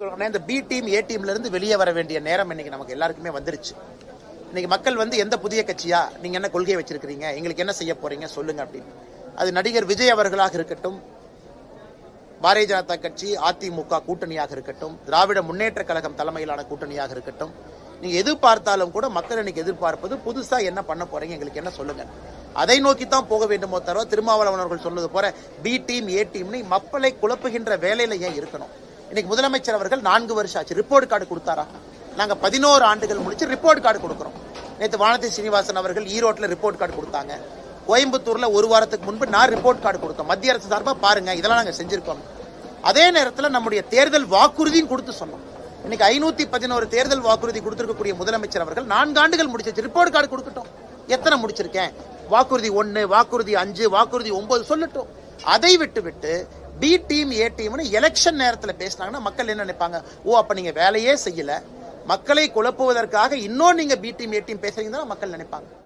இந்த B team A டீம்ல இருந்து வெளியே வர வேண்டிய நேரம் இன்னைக்கு நமக்கு எல்லாருக்குமே வந்துருச்சு. இன்னைக்கு மக்கள் எந்த புதிய கட்சியா, நீங்க என்ன கொள்கையை வச்சிருக்கீங்க, எங்களுக்கு என்ன செய்ய போறீங்க சொல்லுங்க அப்படின்னு. அது நடிகர் விஜய் அவர்களாக இருக்கட்டும், பாரதிய ஜனதா கட்சி அதிமுக கூட்டணியாக இருக்கட்டும், திராவிட முன்னேற்ற கழகம் தலைமையிலான கூட்டணியாக இருக்கட்டும், நீங்க எது பார்த்தாலும் கூட மக்கள் இன்னைக்கு எதிர்பார்ப்பது புதுசா என்ன பண்ண போறீங்க, எங்களுக்கு என்ன சொல்லுங்க. அதை நோக்கித்தான் போக வேண்டுமோ தவிர திருமாவளவன் அவர்கள் சொன்னது போற பி டீம் ஏ டீம் மக்களை குழப்புகின்ற வேலையில ஏன் இருக்கணும். இன்னைக்கு முதலமைச்சர் அவர்கள் 4 வருஷம் ஆச்சு, ரிப்போர்ட் கார்டு கொடுத்தாரா? நாங்க 11 ஆண்டுகள் முடிச்சு ரிப்போர்ட் கார்டு கொடுக்கிறோம். நேற்று வானதி சீனிவாசன் அவர்கள் ஈரோட்டில் ரிப்போர்ட் கார்டு கொடுத்தாங்க. கோயம்புத்தூர்ல ஒரு வாரத்துக்கு முன்பு நான் ரிப்போர்ட் கார்டு கொடுத்தோம். மத்திய அரசு சார்பா பாருங்க, இதெல்லாம் நாங்க செஞ்சிருக்கோம். அதே நேரத்தில் நம்முடைய தேர்தல் வாக்குறுதியும் கொடுத்து சொன்னோம். இன்னைக்கு 511 தேர்தல் வாக்குறுதி கொடுத்திருக்கக்கூடிய முதலமைச்சர் அவர்கள் 4 ஆண்டுகள் முடிச்சு ரிப்போர்ட் கார்டு கொடுக்கட்டும். எத்தனை முடிச்சிருக்கேன், வாக்குறுதி 1, வாக்குறுதி 5, வாக்குறுதி 9 சொல்லட்டும். அதை விட்டு பி டீம் ஏ டீம்னு எலெக்ஷன் நேரத்தில் பேசினாங்கன்னா மக்கள் என்ன நினைப்பாங்க? ஓ, அப்ப நீங்க வேலையே செய்யல, மக்களை குழப்புவதற்காக இன்னும் நீங்க பி டீம் ஏ டீம் பேசுறீங்கன்னா மக்கள் நினைப்பாங்க.